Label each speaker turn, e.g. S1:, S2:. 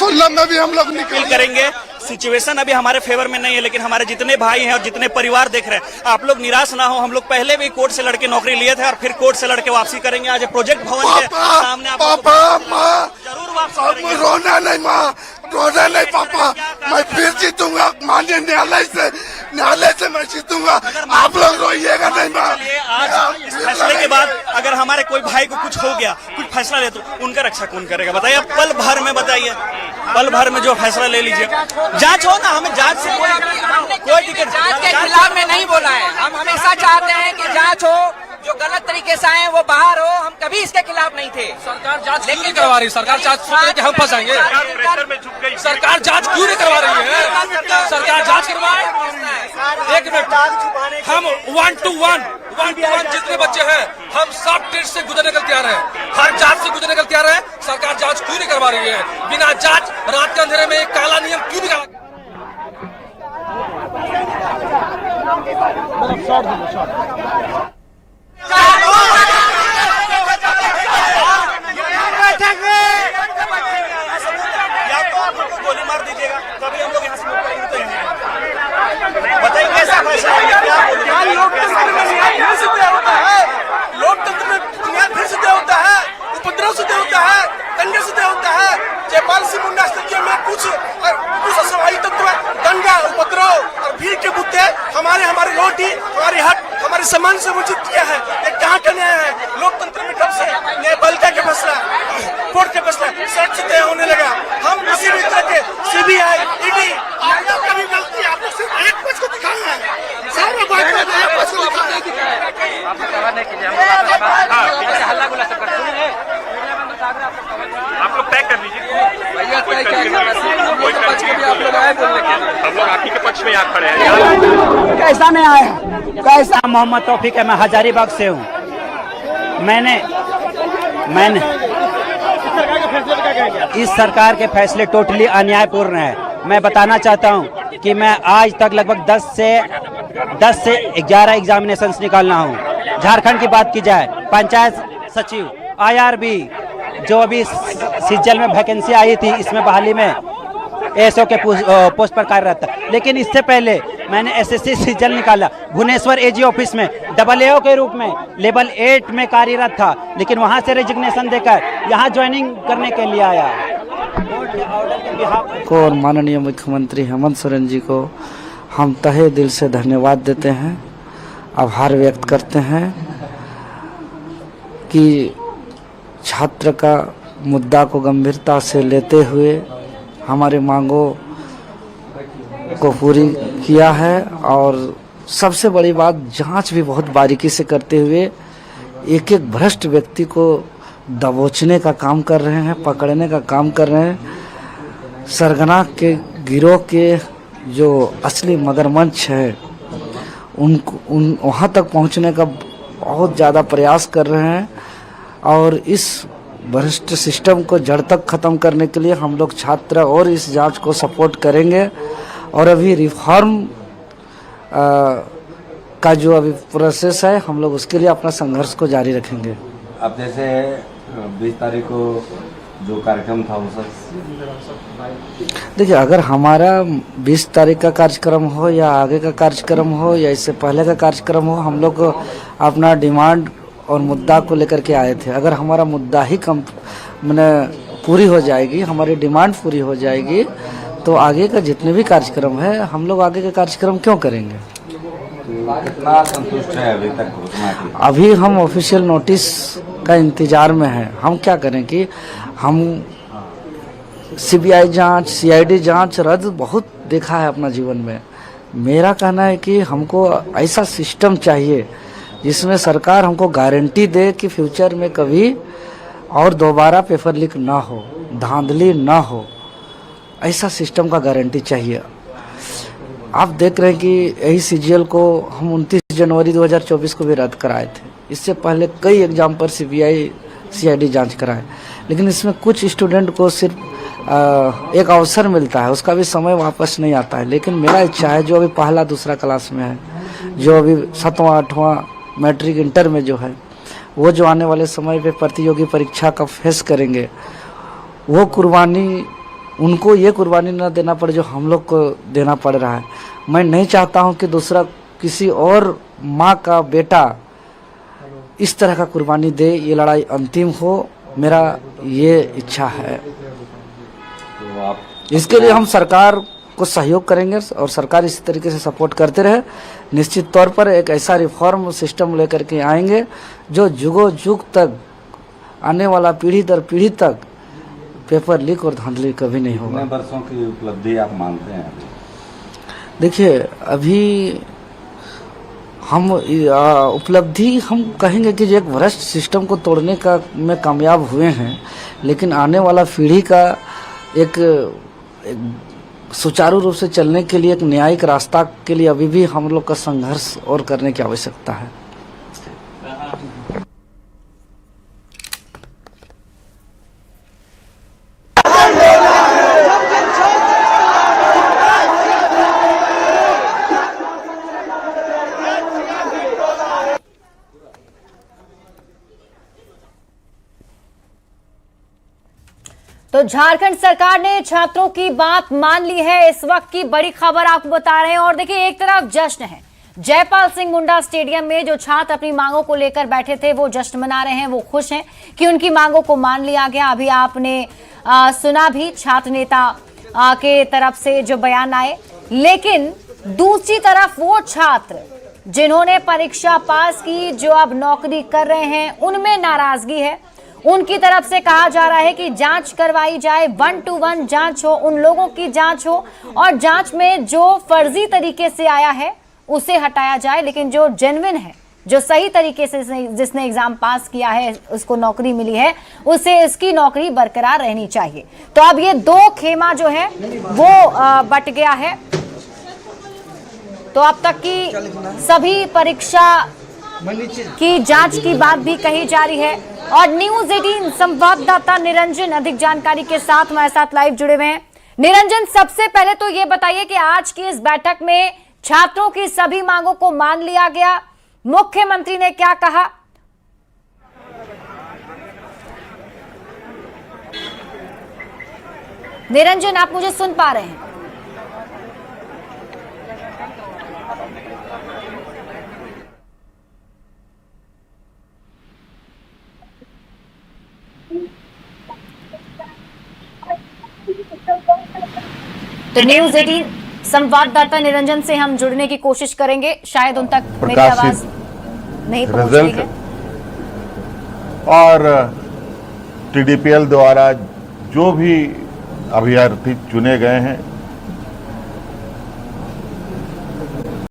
S1: 16 में भी हम लोग निकल
S2: करेंगे। सिचुएशन अभी हमारे फेवर में नहीं है, लेकिन हमारे जितने भाई हैं और जितने परिवार देख रहे हैं, आप लोग निराश ना हो। हम लोग पहले भी कोर्ट से लड़के नौकरी लिए थे और फिर कोर्ट से लड़के वापसी करेंगे। आज प्रोजेक्ट भवन के सामने आप जरूर वापसी करेंगे।
S1: रोना नहीं माँ, रोना नहीं पापा, मैं फिर जीतूंगा। माननीय न्यायालय से मैं जीतूंगा। आप लोग रोइएगा नहीं माँ।
S2: आज इस फैसले के बाद अगर हमारे कोई भाई को कुछ हो गया, कुछ फैसला ले, तो उनका रक्षा कौन करेगा बताइए? पल भर में बताइए, पल भर में जो फैसला ले लीजिए। जांच हो ना, हमें जांच से कोई दिक्कत।
S3: जांच के खिलाफ में नहीं बोला है। हम हमेशा चाहते हैं कि जांच हो, जो गलत तरीके से आए वो बाहर हो। हम कभी इसके खिलाफ नहीं थे।
S4: सरकार जांच क्यों नहीं करवा रही? सरकार जांच सोच रही है कि हम फंसाएंगे। सरकार जांच क्यों नहीं करवा रही है? सरकार जांच करवाए। एक मिनट, हम 1 to 1 जितने बच्चे हैं, हम सब टेस्ट से गुजरने के तैयार हैं, हर जांच से गुजरने के तैयार है। सरकार जांच क्यों नहीं करवा रही है? बिना जांच रात के अंधेरे में एक काला नियम क्यों निकाला?
S2: या तो आप हमको गोली मार दीजिएगा, कभी हम लोग यहाँ से मुक्त करेंगे तो यहाँ बताइए कैसा फैसला है? क्या
S5: लोकतंत्र में बुनियाद फिर से होता है, उपद्रव से होता है, दंगे से होता है। जयपाल सिंह मुंडा स्टेडियम में कुछ असवाई तत्व, दंगा, उपद्रव और भीड़ के मुद्दे हमारे रोटी, हमारे हक, हमारे सम्मान से वंचित किया है। ये कहाँ का न्याय है? लोकतंत्र में कब से न्यायपालिका का फैसला, कोर्ट का फैसला सड़क से तय होने लगा। हम किसी भी तरह के CBI, ED कभी गलती आप लोग सिर्फ एक पक्ष को दिखाना है। सारे बात में एक पक्ष को दिखाना है।
S6: आप लोग तय कर लीजिए। हम लोग आप ही के पक्ष में यहाँ खड़े हैं।
S7: कैसा नहीं आया? कैसा? मोहम्मद तौफीक है, मैं हजारीबाग से हूँ। मैंने इस सरकार के फैसले टोटली अन्यायपूर्ण है। मैं बताना चाहता हूँ कि मैं आज तक लगभग 10 से 11 एग्जामिनेशंस निकालना हूँ। झारखंड की बात की जाए, पंचायत सचिव, IRB, जो अभी सिज्जल में वैकेंसी आई थी, इसमें बहाली में ASO के पोस्ट पर कार्यरत था। लेकिन इससे पहले मैंने SSC सिज्जल निकाला, भुवनेश्वर AG ऑफिस में AAO के रूप में लेवल 8 में कार्यरत था, लेकिन वहां से रेजिग्नेशन देकर यहाँ ज्वाइनिंग करने के लिए आया।
S8: को और माननीय मुख्यमंत्री हेमंत सोरेन जी को हम तहे दिल से धन्यवाद देते हैं, आभार व्यक्त करते हैं कि छात्र का मुद्दा को गंभीरता से लेते हुए हमारे मांगों को पूरी किया है। और सबसे बड़ी बात, जांच भी बहुत बारीकी से करते हुए एक एक भ्रष्ट व्यक्ति को दबोचने का काम कर रहे हैं, पकड़ने का काम कर रहे हैं। सरगना के गिरोह के जो असली मगरमच्छ है, वहाँ तक पहुँचने का बहुत ज़्यादा प्रयास कर रहे हैं। और इस भ्रष्ट सिस्टम को जड़ तक ख़त्म करने के लिए हम लोग छात्र और इस जांच को सपोर्ट करेंगे। और अभी रिफॉर्म का जो अभी प्रोसेस है, हम लोग उसके लिए अपना संघर्ष को जारी रखेंगे।
S9: अब जैसे 20 तारीख को जो कार्यक्रम था वो सब
S8: देखिए, अगर हमारा 20 तारीख का कार्यक्रम हो या आगे का कार्यक्रम हो या इससे पहले का कार्यक्रम हो, हम लोग अपना डिमांड और मुद्दा को लेकर के आए थे। अगर हमारा मुद्दा ही पूरी हो जाएगी, हमारी डिमांड पूरी हो जाएगी, तो आगे का जितने भी कार्यक्रम है, हम लोग आगे का कार्यक्रम क्यों करेंगे?
S9: तो कितना संतुष्ट है अभी तक?
S8: अभी हम ऑफिशियल नोटिस का इंतजार में हैं। हम क्या करें कि हम CBI जांच, CID जांच रद्द बहुत देखा है अपना जीवन में। मेरा कहना है कि हमको ऐसा सिस्टम चाहिए जिसमें सरकार हमको गारंटी दे कि फ्यूचर में कभी और दोबारा पेपर लीक ना हो, धांधली ना हो। ऐसा सिस्टम का गारंटी चाहिए। आप देख रहे हैं कि यही CGL को हम 29 जनवरी 2024 को भी रद्द कराए थे। इससे पहले कई एग्जाम पर CBI CID जांच कराए, लेकिन इसमें कुछ स्टूडेंट को सिर्फ एक अवसर मिलता है, उसका भी समय वापस नहीं आता है। लेकिन मेरा इच्छा है, जो अभी पहला दूसरा क्लास में है, जो अभी 7वां 8वां मैट्रिक इंटर में जो है, वो जो आने वाले समय पे प्रतियोगी परीक्षा का फेस करेंगे, वो कुर्बानी उनको ये कुर्बानी न देना पड़े जो हम लोग को देना पड़ रहा है। मैं नहीं चाहता हूँ कि दूसरा किसी और माँ का बेटा इस तरह का कुर्बानी दे, ये लड़ाई अंतिम हो, मेरा ये इच्छा है।
S9: तो आप
S8: इसके लिए हम सरकार को सहयोग करेंगे और सरकार इसी तरीके से सपोर्ट करते रहे। निश्चित तौर पर एक ऐसा रिफॉर्म सिस्टम लेकर के आएंगे जो जुगों जुग तक आने वाला पीढ़ी दर पीढ़ी तक पेपर लीक और धांधली कभी नहीं होगा।
S9: कितने वर्षों की उपलब्धि आप मानते हैं?
S8: देखिए, अभी हम उपलब्धि हम कहेंगे कि जो एक भ्रष्ट सिस्टम को तोड़ने का में कामयाब हुए हैं, लेकिन आने वाला पीढ़ी का एक सुचारू रूप से चलने के लिए, एक न्यायिक रास्ता के लिए अभी भी हम लोग का संघर्ष और करने की आवश्यकता है।
S10: तो झारखंड सरकार ने छात्रों की बात मान ली है। इस वक्त की बड़ी खबर आपको बता रहे हैं। और देखिए, एक तरफ जश्न है, जयपाल सिंह मुंडा स्टेडियम में जो छात्र अपनी मांगों को लेकर बैठे थे वो जश्न मना रहे हैं, वो खुश हैं कि उनकी मांगों को मान लिया गया। अभी आपने सुना भी छात्र नेता के तरफ से जो बयान आए, लेकिन दूसरी तरफ वो छात्र जिन्होंने परीक्षा पास की, जो अब नौकरी कर रहे हैं, उनमें नाराजगी है। उनकी तरफ से कहा जा रहा है कि जांच करवाई जाए, 1 to 1 जांच हो, उन लोगों की जांच हो और जांच में जो फर्जी तरीके से आया है उसे हटाया जाए, लेकिन जो जेन्युइन है, जो सही तरीके से जिसने एग्जाम पास किया है, उसको नौकरी मिली है, उसे इसकी नौकरी बरकरार रहनी चाहिए। तो अब ये दो खेमा जो है वो बट गया है। तो अब तक की सभी परीक्षा की जांच की बात भी कही जा रही है। और न्यूज 18 संवाददाता निरंजन अधिक जानकारी के साथ हमारे साथ लाइव जुड़े हुए हैं। निरंजन, सबसे पहले तो ये बताइए कि आज की इस बैठक में छात्रों की सभी मांगों को मान लिया गया, मुख्यमंत्री ने क्या कहा? निरंजन, आप मुझे सुन पा रहे हैं? तो न्यूज 18 संवाददाता निरंजन से हम जुड़ने की कोशिश करेंगे, शायद उन तक मेरी आवाज नहीं पहुंच रही है।
S11: और TDPL द्वारा जो भी अभ्यर्थी चुने गए हैं